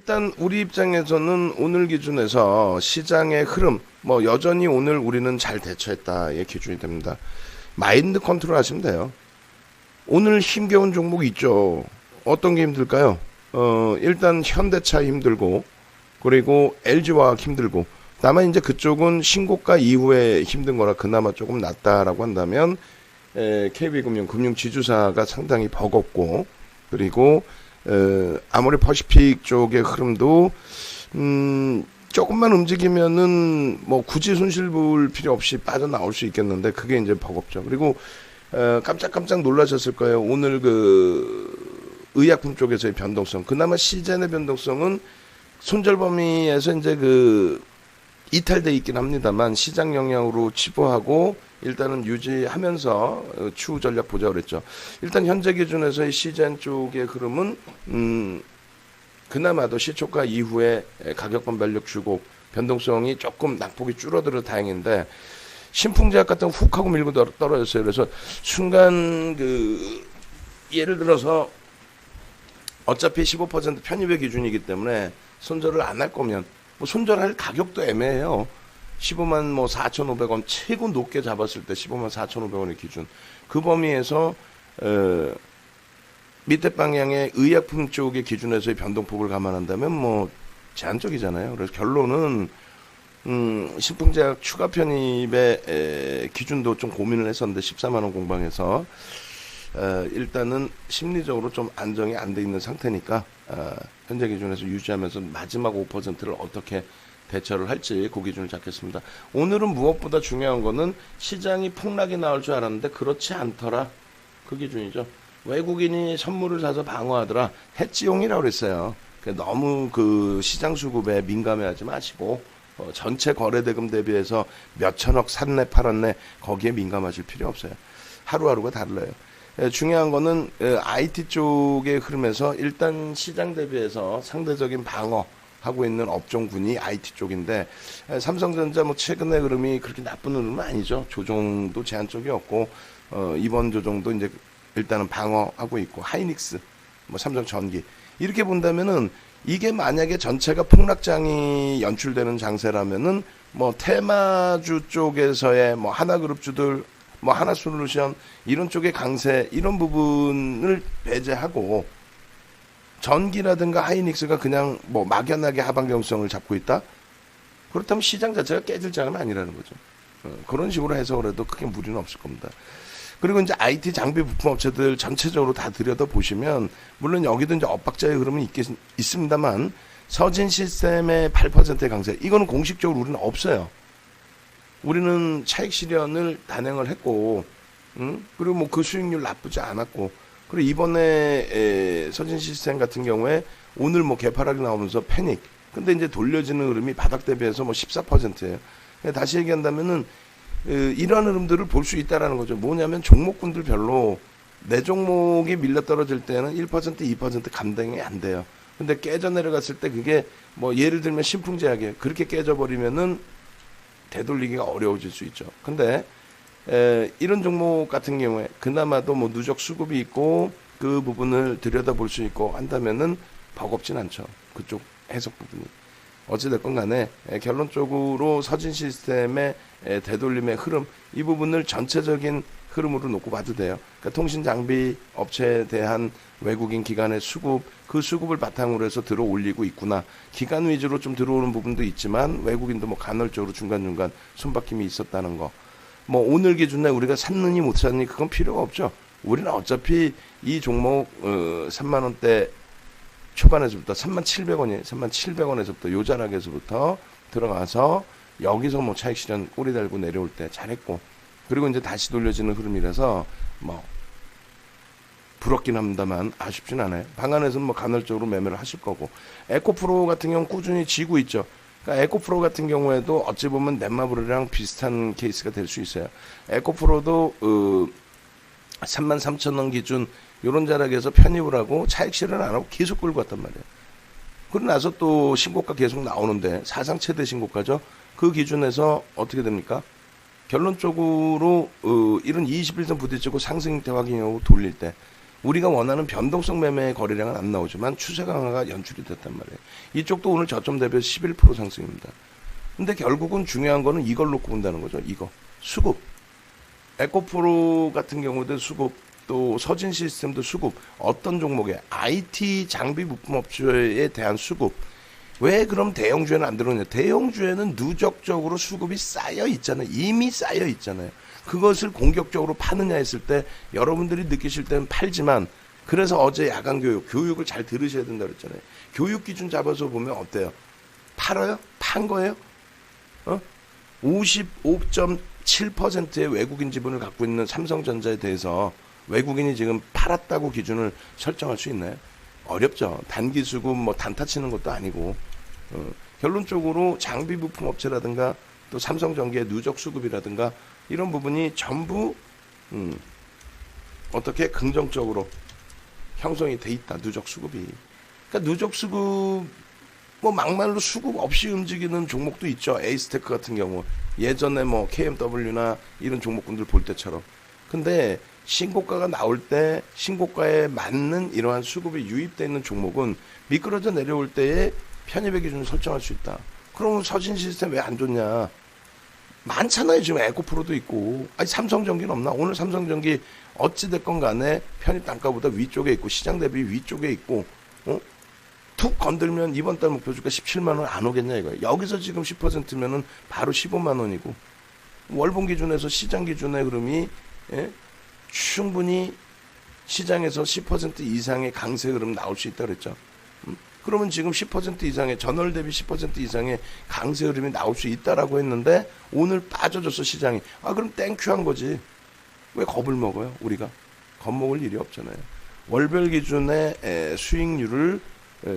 일단 우리 입장에서는 오늘 기준에서 시장의 흐름, 뭐 여전히 오늘 우리는 잘 대처했다의 기준이 됩니다. 마인드 컨트롤 하시면 돼요. 오늘 힘겨운 종목이 있죠. 어떤 게 힘들까요? 일단 현대차 힘들고, 그리고 LG화학 힘들고, 다만 이제 그쪽은 신고가 이후에 힘든 거라 그나마 조금 낫다라고 한다면 KB금융 금융지주사가 상당히 버겁고, 그리고 아모레 퍼시픽 쪽의 흐름도 조금만 움직이면은 뭐 굳이 손실 볼 필요 없이 빠져나올 수 있겠는데 그게 이제 버겁죠. 그리고 깜짝깜짝 놀라셨을 거예요. 오늘 그 의약품 쪽에서의 변동성, 그나마 시젠의 변동성은 손절 범위에서 이제 그 이탈돼 있긴 합니다만 시장 영향으로 치부하고 일단은 유지하면서 추후 전략 보자 그랬죠. 일단 현재 기준에서의 시젠 쪽의 흐름은 그나마도 시초가 이후에 가격 반발력 주고 변동성이 조금 낙폭이 줄어들어 다행인데 신풍제약 같은 훅 하고 밀고 떨어졌어요. 그래서 순간 그 예를 들어서 어차피 15% 편입의 기준이기 때문에 손절을 안 할 거면 뭐 손절할 가격도 애매해요. 15만 뭐 4,500원 최고 높게 잡았을 때 15만 4,500원의 기준 그 범위에서 밑에 방향의 의약품 쪽의 기준에서의 변동폭을 감안한다면 뭐 제한적이잖아요. 그래서 결론은 신풍제약 추가 편입의 기준도 좀 고민을 했었는데 14만 원 공방에서 일단은 심리적으로 좀 안정이 안 돼 있는 상태니까 현재 기준에서 유지하면서 마지막 5%를 어떻게 대처를 할지 그 기준을 잡겠습니다. 오늘은 무엇보다 중요한 거는 시장이 폭락이 나올 줄 알았는데 그렇지 않더라. 그 기준이죠. 외국인이 선물을 사서 방어하더라. 해지용이라고 그랬어요. 너무 그 시장 수급에 민감해하지 마시고 전체 거래대금 대비해서 몇 천억 샀네 팔았네 거기에 민감하실 필요 없어요. 하루하루가 달라요. 중요한 거는 IT 쪽의 흐름에서 일단 시장 대비해서 상대적인 방어하고 있는 업종군이 IT 쪽인데 삼성전자 뭐 최근의 흐름이 그렇게 나쁜 흐름은 아니죠. 조정도 제한적이었고 이번 조정도 이제 일단은 방어하고 있고 하이닉스 뭐 삼성전기 이렇게 본다면은 이게 만약에 전체가 폭락장이 연출되는 장세라면은 뭐 테마주 쪽에서의 뭐 하나그룹주들 뭐 하나솔루션 이런 쪽의 강세 이런 부분을 배제하고 전기라든가 하이닉스가 그냥 뭐 막연하게 하방경성을 잡고 있다? 그렇다면 시장 자체가 깨질 장은 아니라는 거죠. 그런 식으로 해석을 해도 크게 무리는 없을 겁니다. 그리고 이제 IT 장비 부품 업체들 전체적으로 다 들여다보시면 물론 여기도 이제 엇박자의 흐름은 있습니다만 서진 시스템의 8%의 강세 이거는 공식적으로 우리는 없어요. 우리는 차익 실현을 단행을 했고, 그리고 뭐 그 수익률 나쁘지 않았고, 그리고 이번에 서진 시스템 같은 경우에 오늘 뭐 개파락이 나오면서 패닉. 근데 이제 돌려지는 흐름이 바닥 대비해서 뭐 14%예요. 다시 얘기한다면은 이런 흐름들을 볼 수 있다라는 거죠. 뭐냐면 종목군들 별로 내 종목이 밀려 떨어질 때는 1%, 2% 감당이 안 돼요. 근데 깨져 내려갔을 때 그게 뭐 예를 들면 신풍제약이에요. 그렇게 깨져버리면은 되돌리기가 어려워질 수 있죠. 근데 이런 종목 같은 경우에 그나마도 뭐 누적 수급이 있고 그 부분을 들여다볼 수 있고 한다면은 버겁진 않죠. 그쪽 해석 부분이. 어찌됐건 간에 결론적으로 서진 시스템의 되돌림의 흐름 이 부분을 전체적인 흐름으로 놓고 봐도 돼요. 그러니까 통신 장비 업체에 대한 외국인 기관의 수급 그 수급을 바탕으로 해서 들어 올리고 있구나. 기관 위주로 좀 들어오는 부분도 있지만 외국인도 뭐 간헐적으로 중간중간 손바뀜이 있었다는 거. 뭐 오늘 기준에 우리가 샀느니 못 샀느니 그건 필요가 없죠. 우리는 어차피 이 종목 3만 원대 초반에서부터 37,000원이 37,000원에서부터 요 자락에서부터 들어가서 여기서 뭐 차익 실현 꼬리 달고 내려올 때 잘했고 그리고 이제 다시 돌려지는 흐름이라서 뭐 부럽긴 합니다만 아쉽진 않아요. 방안에서는 뭐 간헐적으로 매매를 하실 거고 에코프로 같은 경우는 꾸준히 지고 있죠. 그러니까 에코프로 같은 경우에도 어찌 보면 넷마블이랑 비슷한 케이스가 될 수 있어요. 에코프로도 33,000원 기준 이런 자락에서 편입을 하고 차익 실현 안 하고 계속 끌고 왔단 말이에요. 그러고 나서 또 신고가 계속 나오는데 사상 최대 신고가죠. 그 기준에서 어떻게 됩니까? 결론적으로 이런 21선 부딪히고 상승 대확인하고 돌릴 때 우리가 원하는 변동성 매매 거래량은 안 나오지만 추세 강화가 연출이 됐단 말이에요. 이쪽도 오늘 저점 대비 11% 상승입니다. 근데 결국은 중요한 거는 이걸 놓고 본다는 거죠. 이거 수급. 에코프로 같은 경우도 수급, 또 서진 시스템도 수급, 어떤 종목에 IT 장비 부품 업체에 대한 수급. 왜 그럼 대형주에는 안 들어오냐? 대형주에는 누적적으로 수급이 쌓여 있잖아요. 이미 쌓여 있잖아요. 그것을 공격적으로 파느냐 했을 때 여러분들이 느끼실 때는 팔지만, 그래서 어제 야간 교육을 잘 들으셔야 된다 그랬잖아요. 교육 기준 잡아서 보면 어때요? 팔아요? 판 거예요? 55.7%의 외국인 지분을 갖고 있는 삼성전자에 대해서 외국인이 지금 팔았다고 기준을 설정할 수 있나요? 어렵죠. 단기 수급 뭐 단타 치는 것도 아니고, 결론적으로 장비 부품 업체라든가 또 삼성전기의 누적 수급이라든가 이런 부분이 전부 어떻게 긍정적으로 형성이 돼 있다. 누적 수급이. 그러니까 누적 수급, 뭐 막말로 수급 없이 움직이는 종목도 있죠. 에이스테크 같은 경우 예전에 뭐 KMW나 이런 종목군들 볼 때처럼. 근데 신고가가 나올 때 신고가에 맞는 이러한 수급이 유입되어 있는 종목은 미끄러져 내려올 때에 편입의 기준을 설정할 수 있다. 그러면 서진 시스템 왜 안 좋냐? 많잖아요. 지금 에코프로도 있고. 아니 삼성전기는 없나? 오늘 삼성전기 어찌됐건 간에 편입 단가보다 위쪽에 있고 시장 대비 위쪽에 있고, 툭 건들면 이번 달 목표 주가 17만 원 안 오겠냐 이거예요. 여기서 지금 10%면은 바로 15만 원이고, 월봉 기준에서 시장 기준의 흐름이 충분히 시장에서 10% 이상의 강세 흐름 나올 수 있다 그랬죠. 그러면 지금 10% 이상의 전월 대비 10% 이상의 강세 흐름이 나올 수 있다라고 했는데 오늘 빠져줬어 시장이. 그럼 땡큐 한 거지. 왜 겁을 먹어요? 우리가 겁먹을 일이 없잖아요. 월별 기준의 수익률을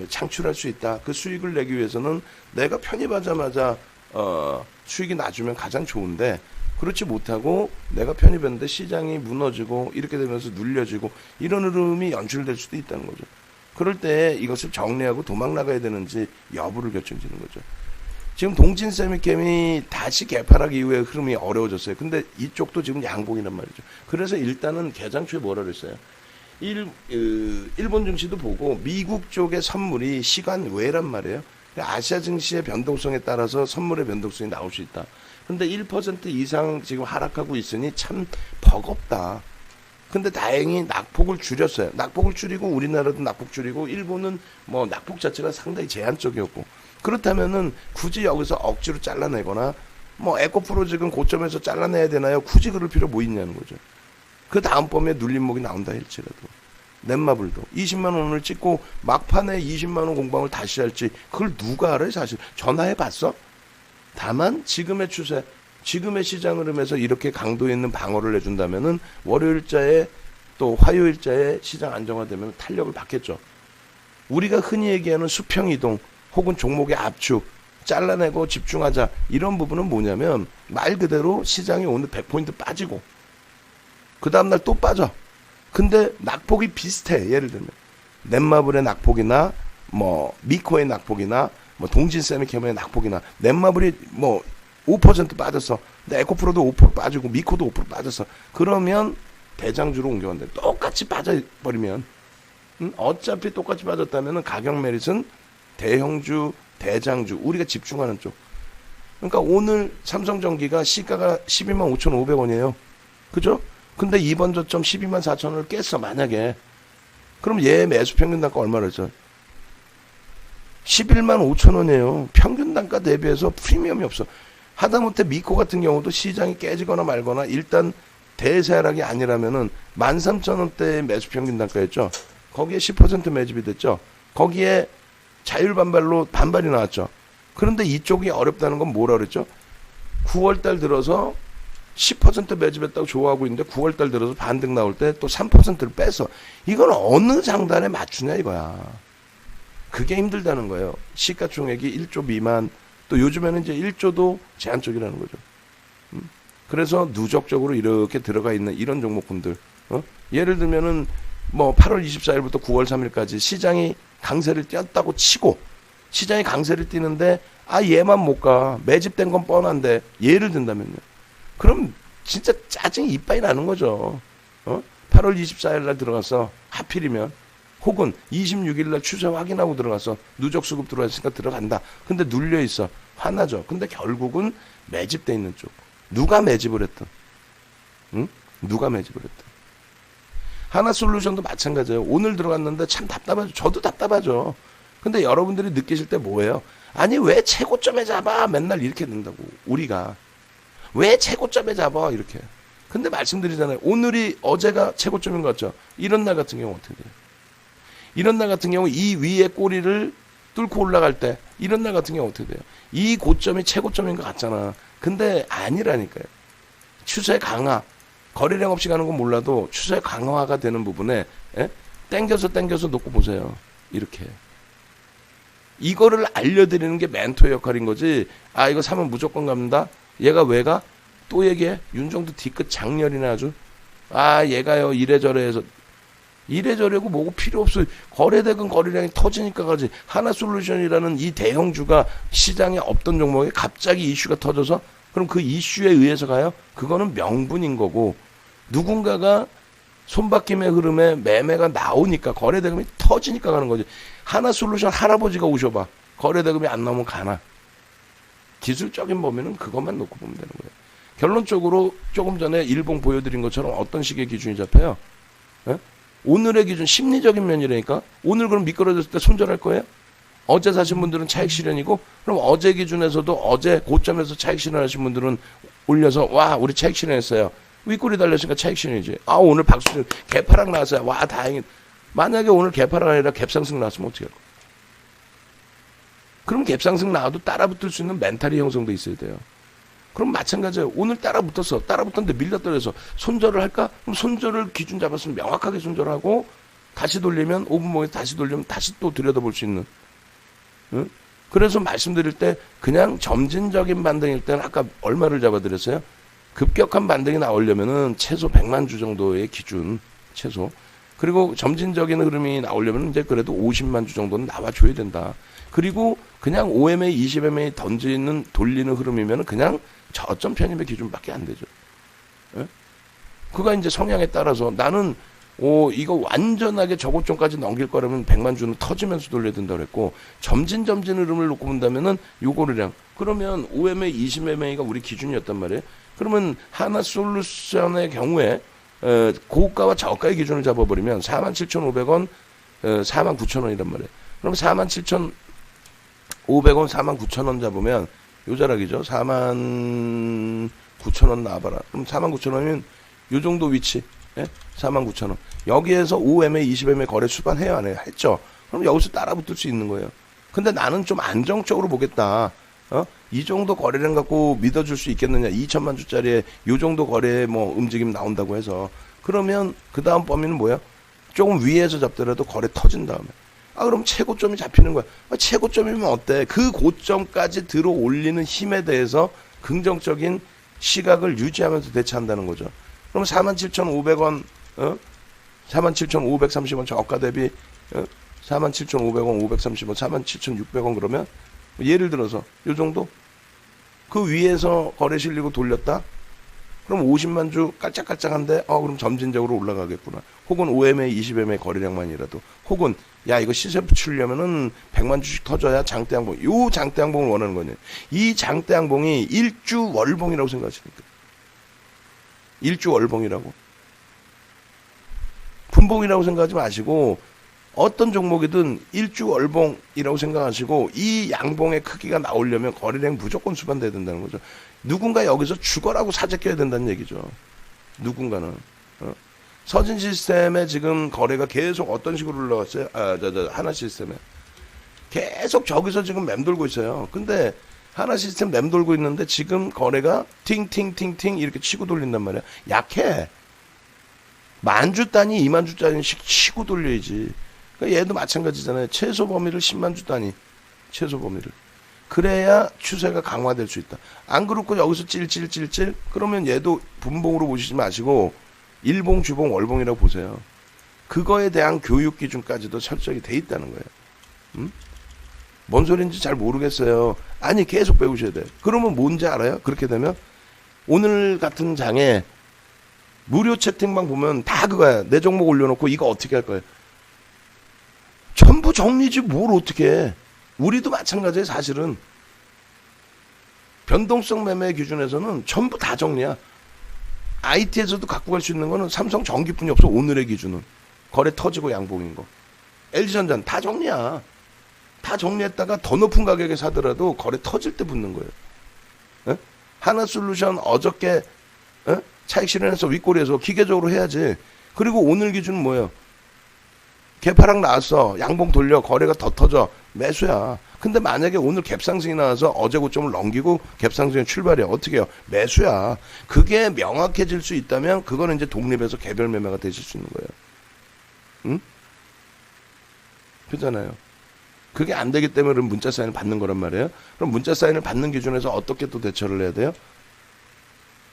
창출할 수 있다. 그 수익을 내기 위해서는 내가 편입하자마자 수익이 낮으면 가장 좋은데, 그렇지 못하고 내가 편입했는데 시장이 무너지고 이렇게 되면서 눌려지고 이런 흐름이 연출될 수도 있다는 거죠. 그럴 때 이것을 정리하고 도망 나가야 되는지 여부를 결정짓는 거죠. 지금 동진 세미캠이 다시 개파락 이후에 흐름이 어려워졌어요. 근데 이쪽도 지금 양봉이란 말이죠. 그래서 일단은 개장초에 뭐라 그랬어요? 일본 증시도 보고 미국 쪽의 선물이 시간 외란 말이에요. 아시아 증시의 변동성에 따라서 선물의 변동성이 나올 수 있다. 근데 1% 이상 지금 하락하고 있으니 참 버겁다. 근데 다행히 낙폭을 줄였어요. 낙폭을 줄이고 우리나라도 낙폭 줄이고 일본은 뭐 낙폭 자체가 상당히 제한적이었고, 그렇다면은 굳이 여기서 억지로 잘라내거나 뭐 에코프로 지금 고점에서 잘라내야 되나요? 굳이 그럴 필요 뭐 있냐는 거죠. 그 다음번에 눌림목이 나온다 할지라도 넷마블도 20만 원을 찍고 막판에 20만 원 공방을 다시 할지 그걸 누가 알아요? 사실 전화해 봤어? 다만 지금의 추세, 지금의 시장 흐름에서 이렇게 강도 있는 방어를 해준다면은 월요일자에 또 화요일자에 시장 안정화되면 탄력을 받겠죠. 우리가 흔히 얘기하는 수평 이동 혹은 종목의 압축, 잘라내고 집중하자, 이런 부분은 뭐냐면 말 그대로 시장이 오늘 100포인트 빠지고 그 다음날 또 빠져. 근데 낙폭이 비슷해. 예를 들면 넷마블의 낙폭이나 뭐 미코의 낙폭이나 뭐 동진세미캠의 낙폭이나, 넷마블이 뭐 5% 빠졌어. 근데 에코프로도 5% 빠지고 미코도 5% 빠졌어. 그러면 대장주로 옮겨간다. 똑같이 빠져버리면 어차피 똑같이 빠졌다면 가격 메릿은 대형주, 대장주, 우리가 집중하는 쪽. 그러니까 오늘 삼성전기가 시가가 12만 5,500원이에요. 그죠? 근데 이번 저점 12만 4천원을 깼어 만약에. 그럼 얘 매수 평균 단가 얼마를 했어? 11만 5천원이에요. 평균 단가 대비해서 프리미엄이 없어. 하다못해 미코 같은 경우도 시장이 깨지거나 말거나 일단 대세하락이 아니라면은 13,000원대의 매수 평균 단가였죠. 거기에 10% 매집이 됐죠. 거기에 자율 반발로 반발이 나왔죠. 그런데 이쪽이 어렵다는 건 뭐라 그랬죠? 9월달 들어서 10% 매집했다고 좋아하고 있는데 9월달 들어서 반등 나올 때 또 3%를 뺐어. 이건 어느 장단에 맞추냐 이거야. 그게 힘들다는 거예요. 시가총액이 1조 미만, 또 요즘에는 이제 1조도 제한적이라는 거죠. 그래서 누적적으로 이렇게 들어가 있는 이런 종목군들, 예를 들면은 뭐 8월 24일부터 9월 3일까지 시장이 강세를 띄었다고 치고, 시장이 강세를 띄는데 얘만 못 가, 매집된 건 뻔한데, 예를 든다면요. 그럼 진짜 짜증이 이빠이 나는 거죠. 8월 18월 24일 날 들어갔어. 하필이면. 혹은 26일 날 추세 확인하고 들어갔어. 누적 수급 들어왔으니까 들어간다. 근데 눌려 있어. 화나죠. 근데 결국은 매집돼 있는 쪽. 누가 매집을 했든. 응? 누가 매집을 했든. 하나솔루션도 마찬가지예요. 오늘 들어갔는데 참 답답하죠. 저도 답답하죠. 근데 여러분들이 느끼실 때 뭐예요? 아니 왜 최고점에 잡아? 맨날 이렇게 된다고. 우리가. 왜 최고점에 잡아? 이렇게. 근데 말씀드리잖아요. 오늘이 어제가 최고점인 것 같죠? 이런 날 같은 경우 어떻게 돼요? 이런 날 같은 경우 이 위에 꼬리를 뚫고 올라갈 때 이런 날 같은 경우 어떻게 돼요? 이 고점이 최고점인 것 같잖아. 근데 아니라니까요. 추세 강화. 거래량 없이 가는 건 몰라도 추세 강화가 되는 부분에 땡겨서 놓고 보세요. 이렇게. 이거를 알려드리는 게 멘토의 역할인 거지. 아 이거 사면 무조건 갑니다. 얘가 왜 가? 또 얘기해. 윤정도 뒤끝 장렬이네 아주. 아 얘가요 이래저래 해서. 이래저래고 뭐고 필요 없어요. 거래대금 거래량이 터지니까 가지. 하나솔루션이라는 이 대형주가 시장에 없던 종목에 갑자기 이슈가 터져서 그럼 그 이슈에 의해서 가요? 그거는 명분인 거고 누군가가 손바뀜의 흐름에 매매가 나오니까 거래대금이 터지니까 가는 거지. 하나솔루션 할아버지가 오셔봐. 거래대금이 안 나오면 가나. 기술적인 범위는 그것만 놓고 보면 되는 거예요. 결론적으로 조금 전에 일봉 보여드린 것처럼 어떤 식의 기준이 잡혀요? 오늘의 기준 심리적인 면이라니까. 오늘 그럼 미끄러졌을 때 손절할 거예요? 어제 사신 분들은 차익 실현이고 그럼 어제 기준에서도 어제 고점에서 차익 실현하신 분들은 올려서 와 우리 차익 실현했어요. 윗꼬리 달렸으니까 차익 실현이지. 아 오늘 박수 개파락 나왔어요. 와 다행히. 만약에 오늘 개파락 아니라 갭상승 나왔으면 어떻게 할 거야? 그럼 갭상승 나와도 따라붙을 수 있는 멘탈이 형성돼 있어야 돼요. 그럼 마찬가지예요. 오늘 따라붙었어. 따라붙었는데 밀렸더래서 손절을 할까? 그럼 손절을 기준 잡았으면 명확하게 손절하고 다시 돌리면 5분봉에 다시 돌리면 다시 또 들여다볼 수 있는. 응? 그래서 말씀드릴 때 그냥 점진적인 반등일 때는 아까 얼마를 잡아드렸어요? 급격한 반등이 나오려면은 최소 100만 주 정도의 기준 최소. 그리고 점진적인 흐름이 나오려면 이제 그래도 50만 주 정도는 나와줘야 된다. 그리고 그냥 5MA, 20MA 던지는 돌리는 흐름이면 그냥 저점 편입의 기준밖에 안 되죠. 예? 그가 이제 성향에 따라서 나는 이거 완전하게 저고점까지 넘길 거라면 100만 주는 터지면서 돌려야 된다고 그랬고 점진 흐름을 놓고 본다면은 요거를량 그러면 5MA, 20MA가 우리 기준이었단 말이에요. 그러면 하나솔루션의 경우에 고가와 저가의 기준을 잡아버리면 47,500원, 49,000원이란 말이에요. 그럼 47,500원, 49,000원 잡으면 요자락이죠. 49,000원 나와봐라. 그럼 49,000원이면 요 정도 위치. 예? 49,000원. 여기에서 5MA, 20MA 거래 수반해요, 안 해요? 했죠. 그럼 여기서 따라붙을 수 있는 거예요. 근데 나는 좀 안정적으로 보겠다. 이 정도 거래량 갖고 믿어줄 수 있겠느냐. 2천만 주짜리에 요 정도 거래에 뭐 움직임 나온다고 해서. 그러면 그 다음 범위는 뭐야? 조금 위에서 잡더라도 거래 터진 다음에. 그럼 최고점이 잡히는 거야. 최고점이면 어때? 그 고점까지 들어 올리는 힘에 대해서 긍정적인 시각을 유지하면서 대처한다는 거죠. 그럼 47,500원, 47,530원 저가 대비, 47,500원, 530원, 47,600원 그러면 예를 들어서 요 정도? 그 위에서 거래 실리고 돌렸다? 그럼 50만 주 깔짝깔짝한데 그럼 점진적으로 올라가겠구나. 혹은 5MA, 20MA 거래량만이라도. 혹은 야 이거 시세 붙이려면은 100만 주씩 터져야 장대양봉. 요 장대양봉을 원하는 거냐. 이 장대양봉이 일주 월봉이라고 생각하시니까. 일주 월봉이라고. 분봉이라고 생각하지 마시고 어떤 종목이든 일주 월봉이라고 생각하시고 이 양봉의 크기가 나오려면 거래량 무조건 수반돼야 된다는 거죠. 누군가 여기서 죽어라고 사재 껴야 된다는 얘기죠. 누군가는. 서진 시스템에 지금 거래가 계속 어떤 식으로 올라갔어요? 하나 시스템에. 계속 저기서 지금 맴돌고 있어요. 근데 하나 시스템 맴돌고 있는데 지금 거래가 팅팅팅팅 이렇게 치고 돌린단 말이야. 약해. 10,000주 단위, 20,000주 단위씩 치고 돌려야지. 그러니까 얘도 마찬가지잖아요. 최소 범위를 10만 주 단위. 최소 범위를. 그래야 추세가 강화될 수 있다. 안 그렇고 여기서 찔찔찔찔 그러면 얘도 분봉으로 보시지 마시고 일봉, 주봉, 월봉이라고 보세요. 그거에 대한 교육 기준까지도 설정이 돼 있다는 거예요. 뭔 소리인지 잘 모르겠어요. 아니 계속 배우셔야 돼요. 그러면 뭔지 알아요? 그렇게 되면 오늘 같은 장에 무료 채팅방 보면 다 그거야. 내 종목 올려놓고 이거 어떻게 할 거예요? 전부 정리지 뭘 어떻게 해. 우리도 마찬가지예요. 사실은 변동성 매매 기준에서는 전부 다 정리야. IT에서도 갖고 갈 수 있는 거는 삼성 전기뿐이 없어. 오늘의 기준은 거래 터지고 양봉인 거. LG전자는 다 정리야. 다 정리했다가 더 높은 가격에 사더라도 거래 터질 때 붙는 거예요. 에? 하나솔루션 어저께 차익 실현해서 윗꼬리에서 기계적으로 해야지. 그리고 오늘 기준은 뭐예요? 개파락 나왔어. 양봉 돌려. 거래가 더 터져. 매수야. 근데 만약에 오늘 갭상승이 나와서 어제 고점을 넘기고 갭상승에 출발이야. 어떻게 해요? 매수야. 그게 명확해질 수 있다면 그거는 이제 독립해서 개별 매매가 되실 수 있는 거예요. 응? 그잖아요. 그게 안 되기 때문에 그럼 문자 사인을 받는 거란 말이에요. 그럼 문자 사인을 받는 기준에서 어떻게 또 대처를 해야 돼요?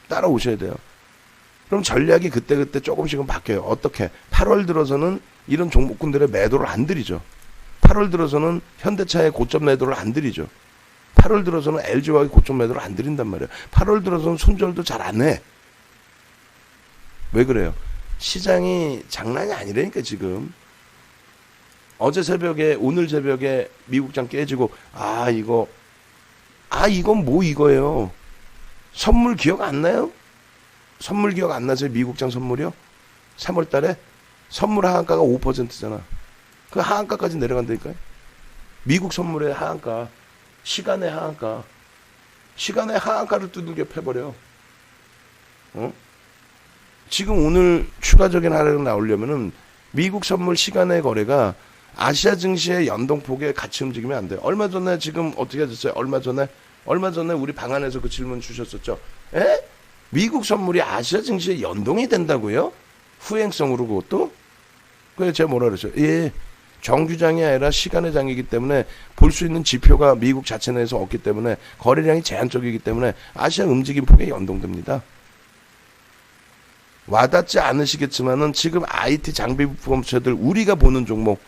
따라오셔야 돼요. 그럼 전략이 그때그때 조금씩은 바뀌어요. 어떻게? 8월 들어서는 이런 종목군들의 매도를 안 들이죠. 8월 들어서는 현대차의 고점 매도를 안 들이죠. 8월 들어서는 LG화학의 고점 매도를 안 들인단 말이에요. 8월 들어서는 손절도 잘 안 해. 왜 그래요? 시장이 장난이 아니라니까 지금. 어제 새벽에 오늘 새벽에 미국장 깨지고 이건 뭐 이거예요. 선물 기억 안 나요? 선물 기억 안 나세요? 미국장 선물이요? 3월 달에 선물 하한가가 5%잖아. 그 하한가까지 내려간다니까요. 미국 선물의 하한가, 시간의 하한가, 시간의 하한가를 두들겨 패버려. 지금 오늘 추가적인 하락이 나오려면은 미국 선물 시간의 거래가 아시아 증시의 연동폭에 같이 움직이면 안 돼요. 얼마 전에 지금 어떻게 하셨어요? 얼마 전에 우리 방 안에서 그 질문 주셨었죠. 에? 미국 선물이 아시아 증시에 연동이 된다고요? 후행성으로 그것도? 그래서 제가 뭐라 그랬어요? 예. 정규장이 아니라 시간의 장이기 때문에 볼 수 있는 지표가 미국 자체 내에서 없기 때문에 거래량이 제한적이기 때문에 아시아 움직임 폭에 연동됩니다. 와닿지 않으시겠지만은 지금 IT 장비 부품업체들 우리가 보는 종목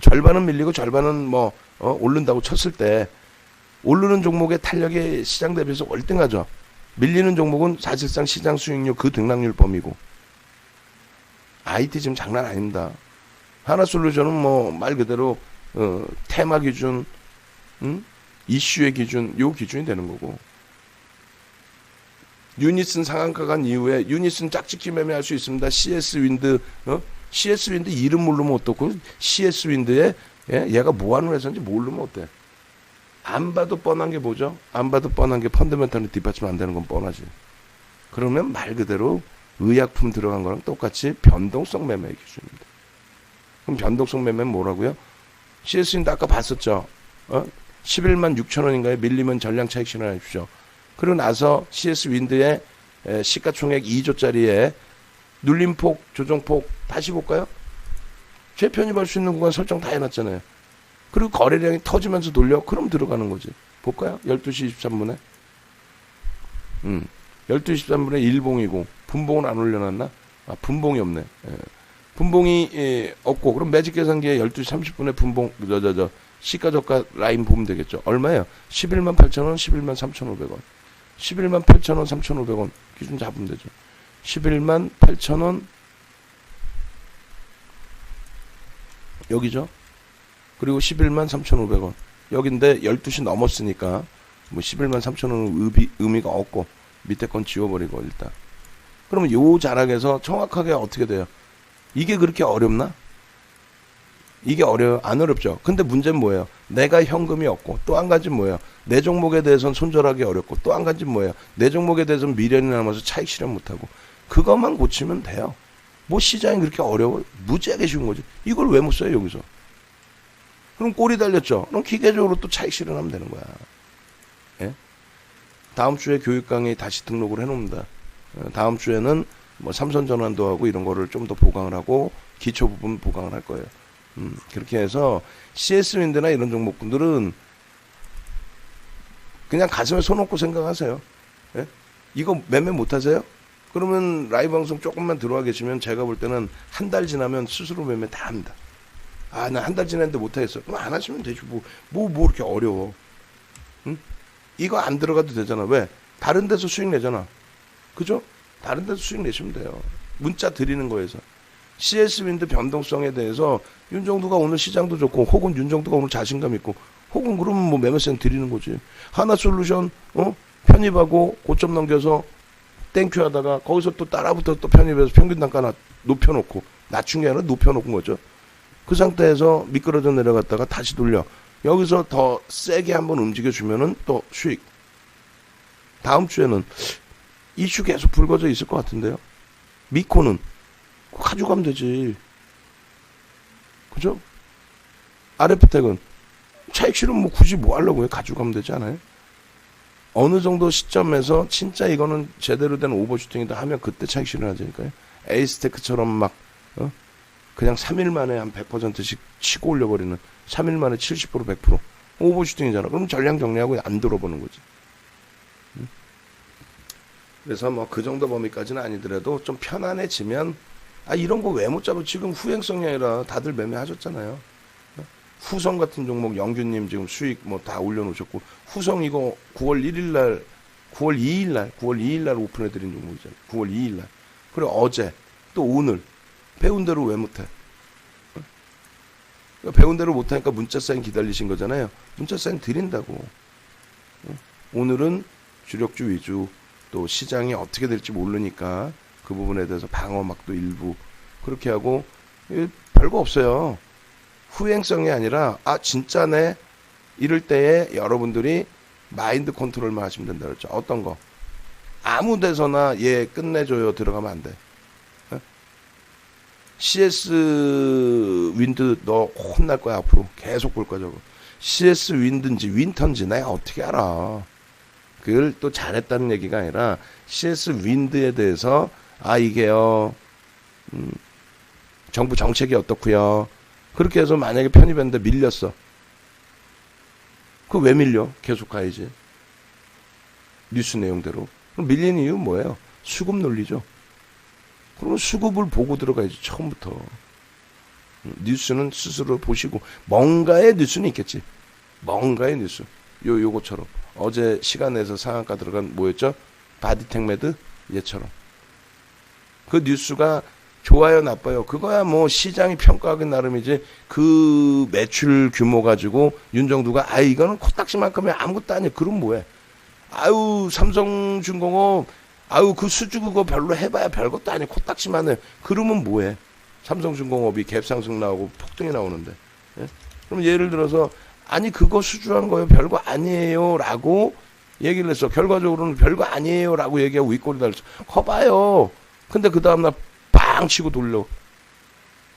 절반은 밀리고 절반은 오른다고 쳤을 때 오르는 종목의 탄력이 시장 대비해서 월등하죠. 밀리는 종목은 사실상 시장 수익률 그 등락률 범위고. IT 지금 장난 아닙니다. 하나솔루션은 말 그대로 테마 기준, 이슈의 기준, 요 기준이 되는 거고. 유니슨 상한가 간 이후에 유니슨 짝짓기 매매할 수 있습니다. CS 윈드, CS 윈드 이름 모르면 어떻고, CS 윈드에 얘가 뭐 하는 회사인지 모르면 어때? 안 봐도 뻔한 게 뭐죠? 안 봐도 뻔한 게 펀더멘탈이 뒷받침 안 되는 건 뻔하지. 그러면 말 그대로 의약품 들어간 거랑 똑같이 변동성 매매의 기준입니다. 그럼 변동성 매매는 뭐라고요? CS 윈드 아까 봤었죠? 11만 6천 원인가에 밀리면 전량 차익 실현해 주죠. 그리고 나서 CS 윈드의 시가총액 2조짜리에 눌림폭, 조정폭 다시 볼까요? 재편입할 수 있는 구간 설정 다 해놨잖아요. 그리고 거래량이 터지면서 돌려? 그럼 들어가는 거지. 볼까요? 12시 23분에. 12시 23분에 일봉이고 분봉은 안 올려놨나? 분봉이 없네. 분봉이 없고 그럼 매직 계산기에 12시 30분에 분봉 시가 저가 라인 보면 되겠죠. 얼마예요? 11만 8천 원, 11만 3,500원. 11만 8천 원, 3,500원 기준 잡으면 되죠. 11만 8천 원 여기죠. 그리고 11만 3,500원 여긴데 12시 넘었으니까 뭐 11만 3천 원은 의미가 없고 밑에 건 지워버리고 일단. 그러면 요 자락에서 정확하게 어떻게 돼요? 이게 그렇게 어렵나? 이게 어려요? 안 어렵죠. 근데 문제는 뭐예요? 내가 현금이 없고 또 한 가지 뭐예요? 내 종목에 대해서는 손절하기 어렵고 또 한 가지 뭐예요? 내 종목에 대해서는 미련이 남아서 차익 실현 못하고 그것만 고치면 돼요. 뭐 시장이 그렇게 어려워? 무지하게 쉬운 거지. 이걸 왜 못 써요 여기서? 그럼 꼬리 달렸죠. 그럼 기계적으로 또 차익 실현하면 되는 거야. 예? 다음 주에 교육 강의 다시 등록을 해놓습니다. 다음 주에는 뭐 삼선 전환도 하고 이런 거를 좀 더 보강을 하고 기초 부분 보강을 할 거예요. 그렇게 해서 CS 윈드나 이런 종목분들은 그냥 가슴에 손 얹고 생각하세요. 예? 이거 매매 못 하세요? 그러면 라이브 방송 조금만 들어와 계시면 제가 볼 때는 한 달 지나면 스스로 매매 다 합니다. 나 한 달 지났는데 못 하겠어. 그럼 안 하시면 되지. 뭐 이렇게 어려워. 응? 이거 안 들어가도 되잖아. 왜? 다른 데서 수익 내잖아. 그죠? 다른 데서 수익 내시면 돼요. 문자 드리는 거에서. CS 윈드 변동성에 대해서 윤정두가 오늘 시장도 좋고 혹은 윤정두가 오늘 자신감 있고 혹은 그러면 뭐 매매sen 드리는 거지. 하나솔루션 편입하고 고점 넘겨서 땡큐 하다가 거기서 또 따라붙어 또 편입해서 평균 단가 높여놓고 낮춘 게 아니라 높여놓은 거죠. 그 상태에서 미끄러져 내려갔다가 다시 돌려 여기서 더 세게 한번 움직여주면은 또 수익. 다음 주에는 이슈 계속 불거져 있을 것 같은데요. 미코는 가져가면 되지. 그죠? RF텍은 차익 실은 뭐 굳이 뭐 하려고 해? 가져가면 되지 않아요? 어느 정도 시점에서 진짜 이거는 제대로 된 오버슈팅이다 하면 그때 차익 실현하자니까요. 에이스테크처럼 막 그냥 3일 만에 한 100%씩 치고 올려버리는 3일 만에 70% 100% 오버슈팅이잖아. 그럼 전량 정리하고 안 들어보는 거지. 그래서 뭐 그 정도 범위까지는 아니더라도 좀 편안해지면 이런 거 왜 못 잡아? 지금 후행성이 아니라 다들 매매하셨잖아요. 후성 같은 종목 영규님 지금 수익 뭐 다 올려놓으셨고 후성 이거 9월 2일 날 오픈해드린 종목이잖아요. 9월 2일 날. 그리고 어제 또 오늘 배운 대로 왜 못해? 배운 대로 못하니까 문자 사인 기다리신 거잖아요. 문자 사인 드린다고. 오늘은 주력주 위주 또 시장이 어떻게 될지 모르니까 그 부분에 대해서 방어막도 일부 그렇게 하고 별거 없어요. 후행성이 아니라 진짜네 이럴 때에 여러분들이 마인드 컨트롤만 하시면 된다 그랬죠. 어떤 거? 아무 데서나 얘 끝내줘요 들어가면 안 돼. CS 윈드 너 혼날 거야 앞으로. 계속 볼 거야 저거. CS 윈드인지 윈턴지 내가 어떻게 알아. 그걸 또 잘했다는 얘기가 아니라 CS 윈드에 대해서 이게요 정부 정책이 어떻고요. 그렇게 해서 만약에 편입했는데 밀렸어. 그거 왜 밀려? 계속 가야지. 뉴스 내용대로. 그럼 밀리는 이유는 뭐예요? 수급 논리죠. 그러면 수급을 보고 들어가야지 처음부터. 뉴스는 스스로 보시고 뭔가의 뉴스는 있겠지. 뭔가의 뉴스. 요거처럼 어제 시간 내서 상한가 들어간 뭐였죠? 바디텍메드 얘처럼. 그 뉴스가 좋아요 나빠요 그거야 뭐 시장이 평가하기 나름이지. 그 매출 규모 가지고 윤정두가 이거는 코딱지만큼이 아무것도 아니야 그럼 뭐해. 삼성중공업 그 수주 그거 별로 해봐야 별것도 아니야 코딱지만 해 그러면 뭐해. 삼성중공업이 갭상승 나오고 폭등이 나오는데. 예? 그럼 예를 들어서 그거 수주한 거요 별거 아니에요 라고 얘기를 했어. 결과적으로는 별거 아니에요 라고 얘기하고 윗꼬리 달렸어. 커봐요. 근데 그 다음날 빵 치고 돌려.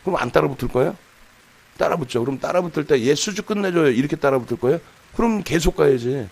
그럼 안 따라붙을 거야? 따라붙죠. 그럼 따라붙을 때 얘 수주 끝내줘요 이렇게 따라붙을 거예요? 그럼 계속 가야지.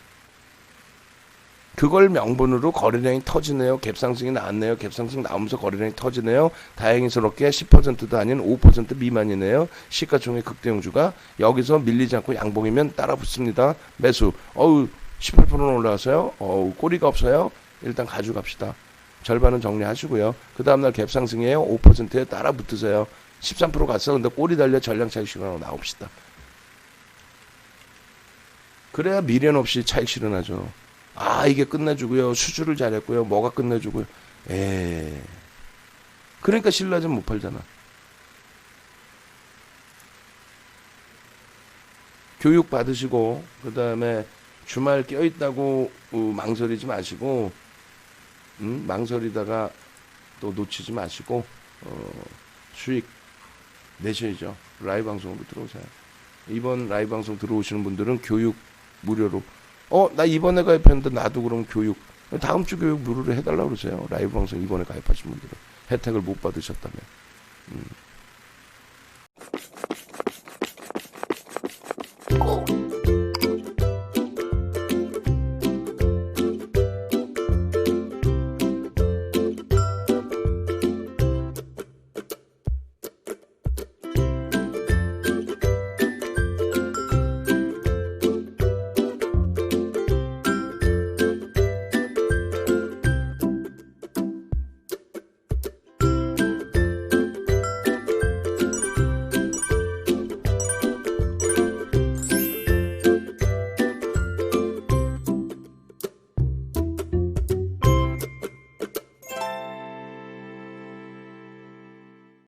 그걸 명분으로 거래량이 터지네요. 갭상승이 나왔네요. 갭상승 나오면서 거래량이 터지네요. 다행스럽게 10%도 아닌 5% 미만이네요. 시가총액 극대형주가 여기서 밀리지 않고 양봉이면 따라붙습니다. 매수. 18%는 올라왔어요. 꼬리가 없어요. 일단 가져갑시다. 절반은 정리하시고요. 그 다음날 갭상승이에요. 5%에 따라붙으세요. 13% 갔어. 근데 꼬리 달려 전량 차익 실현하고 나옵시다. 그래야 미련 없이 차익 실현하죠. 이게 끝내주고요. 수주를 잘했고요. 뭐가 끝내주고요. 그러니까 신라진 못 팔잖아. 교육 받으시고 그 다음에 주말 껴있다고 망설이지 마시고 망설이다가 또 놓치지 마시고 수익 내셔야죠. 라이브 방송으로 들어오세요. 이번 라이브 방송 들어오시는 분들은 교육 무료로 나 이번에 가입했는데 나도 그럼 교육 다음 주 교육 무료로 해달라고 그러세요. 라이브 방송 이번에 가입하신 분들은 혜택을 못 받으셨다면